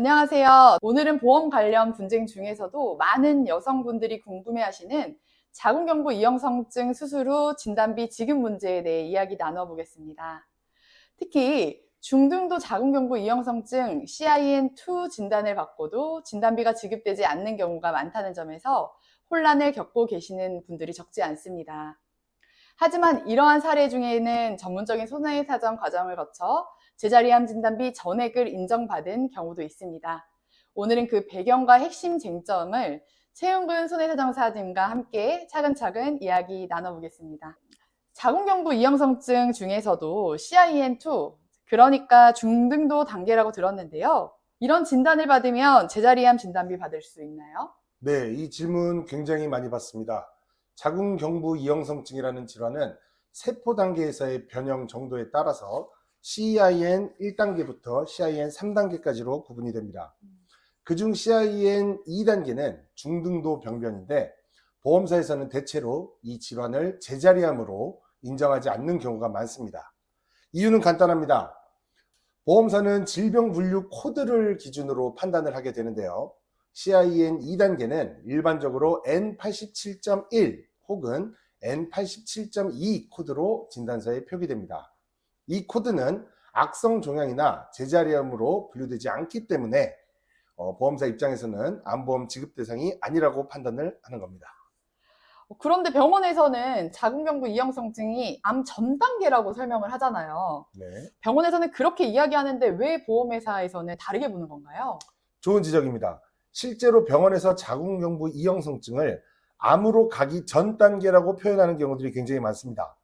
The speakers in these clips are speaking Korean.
안녕하세요. 오늘은 보험 관련 분쟁 중에서도 많은 여성분들이 궁금해하시는 자궁경부 이형성증 수술 후 진단비 지급 문제에 대해 이야기 나눠보겠습니다. 특히 중등도 자궁경부 이형성증 CIN2 진단을 받고도 진단비가 지급되지 않는 경우가 많다는 점에서 혼란을 겪고 계시는 분들이 적지 않습니다. 하지만 이러한 사례 중에는 전문적인 손해사정 과정을 거쳐 제자리암 진단비 전액을 인정받은 경우도 있습니다. 오늘은 그 배경과 핵심 쟁점을 최윤근 손해사정사님과 함께 차근차근 이야기 나눠보겠습니다. 자궁경부 이형성증 중에서도 CIN2, 그러니까 중등도 단계라고 들었는데요. 이런 진단을 받으면 제자리암 진단비 받을 수 있나요? 네, 이 질문 굉장히 많이 받습니다. 자궁경부 이형성증이라는 질환은 세포 단계에서의 변형 정도에 따라서 CIN 1단계부터 CIN 3단계까지로 구분이 됩니다. 그중 CIN 2단계는 중등도 병변인데 보험사에서는 대체로 이 질환을 제자리암으로 인정하지 않는 경우가 많습니다. 이유는 간단합니다. 보험사는 질병 분류 코드를 기준으로 판단을 하게 되는데요. CIN 2단계는 일반적으로 N87.1 혹은 N87.2 코드로 진단서에 표기됩니다. 이 코드는 악성 종양이나 제자리암으로 분류되지 않기 때문에 보험사 입장에서는 암보험 지급 대상이 아니라고 판단을 하는 겁니다. 그런데 병원에서는 자궁경부 이형성증이 암 전 단계라고 설명을 하잖아요. 네, 병원에서는 그렇게 이야기하는데 왜 보험회사에서는 다르게 보는 건가요? 좋은 지적입니다. 실제로 병원에서 자궁경부 이형성증을 암으로 가기 전 단계라고 표현하는 경우들이 굉장히 많습니다.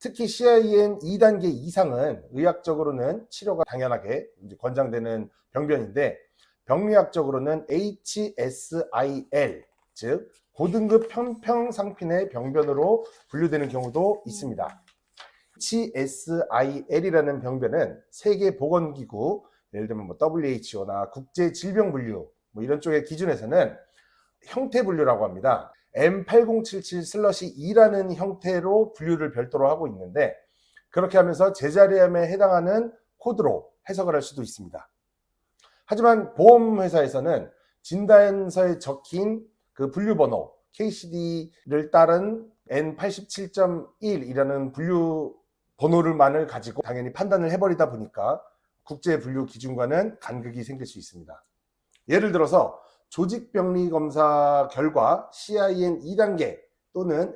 특히 CIN 2단계 이상은 의학적으로는 치료가 당연하게 권장되는 병변인데 병리학적으로는 HSIL, 즉 고등급 편평상핀의 병변으로 분류되는 경우도 있습니다. HSIL이라는 병변은 세계보건기구, 예를 들면 WHO나 국제질병분류 이런 쪽의 기준에서는 형태 분류라고 합니다. M8077/2라는 형태로 분류를 별도로 하고 있는데 그렇게 하면서 제자리암에 해당하는 코드로 해석을 할 수도 있습니다. 하지만 보험회사에서는 진단서에 적힌 그 분류번호 KCD를 따른 N87.1이라는 분류 번호를만을 가지고 당연히 판단을 해버리다 보니까 국제 분류 기준과는 간극이 생길 수 있습니다. 예를 들어서 조직병리 검사 결과 CIN 2단계 또는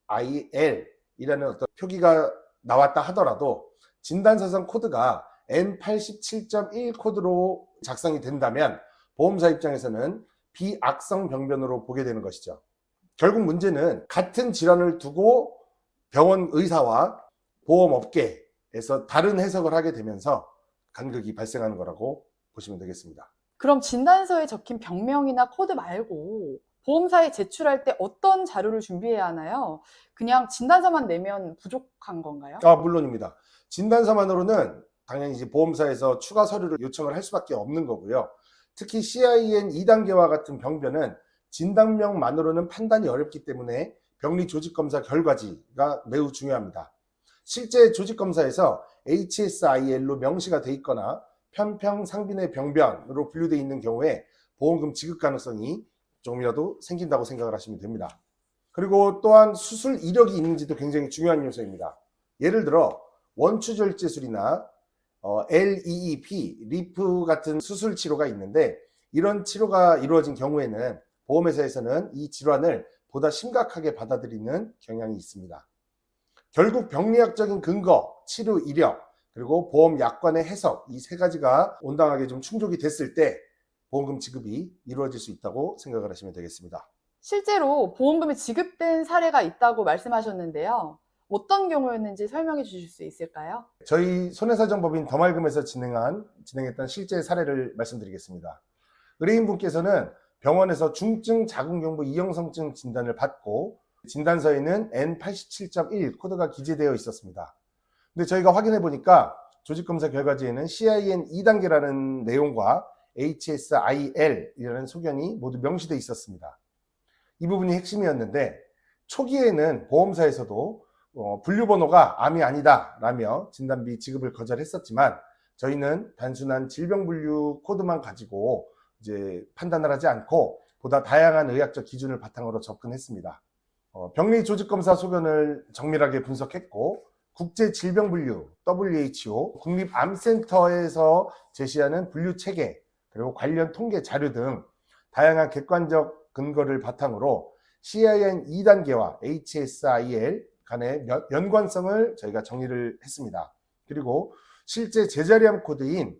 HSIL이라는 어떤 표기가 나왔다 하더라도 진단서상 코드가 N87.1 코드로 작성이 된다면 보험사 입장에서는 비악성 병변으로 보게 되는 것이죠. 결국 문제는 같은 질환을 두고 병원 의사와 보험업계에서 다른 해석을 하게 되면서 간극이 발생하는 거라고 보시면 되겠습니다. 그럼 진단서에 적힌 병명이나 코드 말고 보험사에 제출할 때 어떤 자료를 준비해야 하나요? 그냥 진단서만 내면 부족한 건가요? 물론입니다. 진단서만으로는 당연히 이제 보험사에서 추가 서류를 요청을 할 수밖에 없는 거고요. 특히 CIN 2단계와 같은 병변은 진단명만으로는 판단이 어렵기 때문에 병리 조직검사 결과지가 매우 중요합니다. 실제 조직검사에서 HSIL로 명시가 돼 있거나 편평상빈의 병변으로 분류되어 있는 경우에 보험금 지급 가능성이 조금이라도 생긴다고 생각을 하시면 됩니다. 그리고 또한 수술 이력이 있는지도 굉장히 중요한 요소입니다. 예를 들어 원추절제술이나 LEEP, 리프 같은 수술 치료가 있는데 이런 치료가 이루어진 경우에는 보험회사에서는 이 질환을 보다 심각하게 받아들이는 경향이 있습니다. 결국 병리학적인 근거, 치료 이력, 그리고 보험 약관의 해석 이 세 가지가 온당하게 좀 충족이 됐을 때 보험금 지급이 이루어질 수 있다고 생각을 하시면 되겠습니다. 실제로 보험금이 지급된 사례가 있다고 말씀하셨는데요. 어떤 경우였는지 설명해 주실 수 있을까요? 저희 손해사정법인 더말금에서 진행했던 실제 사례를 말씀드리겠습니다. 의뢰인분께서는 병원에서 중증 자궁경부 이형성증 진단을 받고 진단서에는 N87.1 코드가 기재되어 있었습니다. 근데 저희가 확인해 보니까 조직검사 결과지에는 CIN 2단계라는 내용과 HSIL이라는 소견이 모두 명시되어 있었습니다. 이 부분이 핵심이었는데 초기에는 보험사에서도 분류번호가 암이 아니다 라며 진단비 지급을 거절했었지만 저희는 단순한 질병 분류 코드만 가지고 이제 판단을 하지 않고 보다 다양한 의학적 기준을 바탕으로 접근했습니다. 병리 조직검사 소견을 정밀하게 분석했고 국제질병분류 WHO 국립암센터에서 제시하는 분류 체계 그리고 관련 통계 자료 등 다양한 객관적 근거를 바탕으로 CIN 2단계와 HSIL 간의 연관성을 저희가 정리를 했습니다. 그리고 실제 제자리암 코드인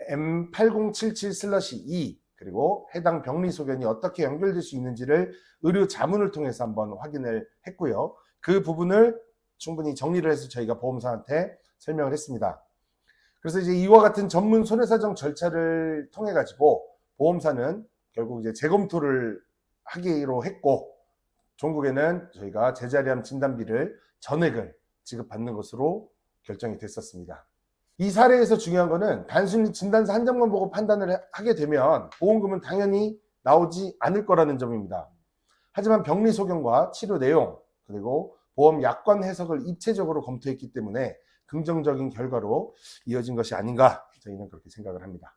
M8077/2 그리고 해당 병리 소견이 어떻게 연결될 수 있는지를 의료 자문을 통해서 한번 확인을 했고요. 그 부분을 충분히 정리를 해서 저희가 보험사한테 설명을 했습니다. 그래서 이제 이와 같은 전문 손해사정 절차를 통해 가지고 보험사는 결국 이제 재검토를 하기로 했고 종국에는 저희가 제자리암 진단비를 전액을 지급받는 것으로 결정이 됐었습니다. 이 사례에서 중요한 거는 단순히 진단서 한 장만 보고 판단을 하게 되면 보험금은 당연히 나오지 않을 거라는 점입니다. 하지만 병리 소견과 치료 내용 그리고 보험 약관 해석을 입체적으로 검토했기 때문에 긍정적인 결과로 이어진 것이 아닌가 저희는 그렇게 생각을 합니다.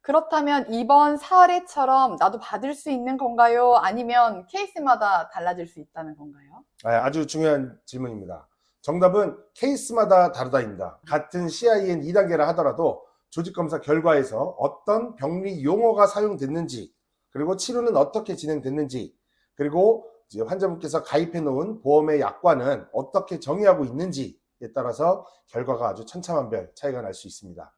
그렇다면 이번 사례처럼 나도 받을 수 있는 건가요? 아니면 케이스마다 달라질 수 있다는 건가요? 아주 중요한 질문입니다. 정답은 케이스마다 다르다입니다. 같은 CIN 2단계라 하더라도 조직검사 결과에서 어떤 병리 용어가 사용됐는지 그리고 치료는 어떻게 진행됐는지 그리고 이제 환자분께서 가입해 놓은 보험의 약관은 어떻게 정의하고 있는지에 따라서 결과가 아주 천차만별 차이가 날 수 있습니다.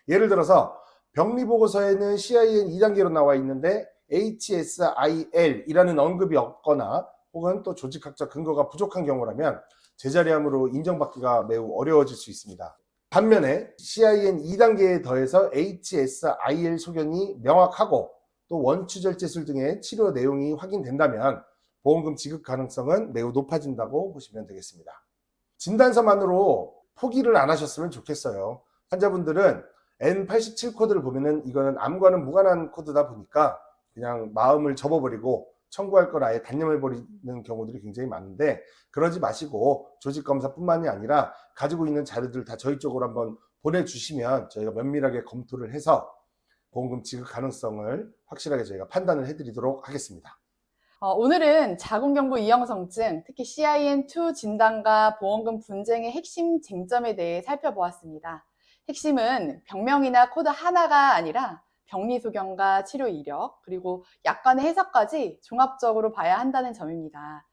예를 들어서 병리보고서에는 CIN 2단계로 나와 있는데 HSIL이라는 언급이 없거나 혹은 또 조직학적 근거가 부족한 경우라면 제자리암으로 인정받기가 매우 어려워질 수 있습니다. 반면에 CIN 2단계에 더해서 HSIL 소견이 명확하고 또 원추절제술 등의 치료 내용이 확인된다면 보험금 지급 가능성은 매우 높아진다고 보시면 되겠습니다. 진단서만으로 포기를 안 하셨으면 좋겠어요. 환자분들은 N87 코드를 보면은 이거는 암과는 무관한 코드다 보니까 그냥 마음을 접어버리고 청구할 걸 아예 단념해버리는 경우들이 굉장히 많은데 그러지 마시고 조직검사뿐만이 아니라 가지고 있는 자료들 다 저희 쪽으로 한번 보내주시면 저희가 면밀하게 검토를 해서 보험금 지급 가능성을 확실하게 저희가 판단을 해드리도록 하겠습니다. 오늘은 자궁경부 이형성증, 특히 CIN2 진단과 보험금 분쟁의 핵심 쟁점에 대해 살펴보았습니다. 핵심은 병명이나 코드 하나가 아니라 병리 소견과 치료 이력, 그리고 약관의 해석까지 종합적으로 봐야 한다는 점입니다.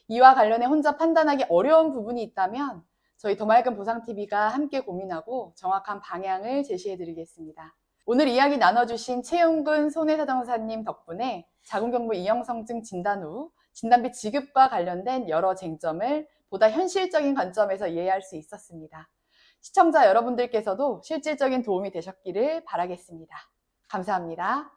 이와 관련해 혼자 판단하기 어려운 부분이 있다면 저희 더맑은 보상TV가 함께 고민하고 정확한 방향을 제시해드리겠습니다. 오늘 이야기 나눠주신 최용근 손해사정사님 덕분에 자궁경부 이형성증 진단 후 진단비 지급과 관련된 여러 쟁점을 보다 현실적인 관점에서 이해할 수 있었습니다. 시청자 여러분들께서도 실질적인 도움이 되셨기를 바라겠습니다. 감사합니다.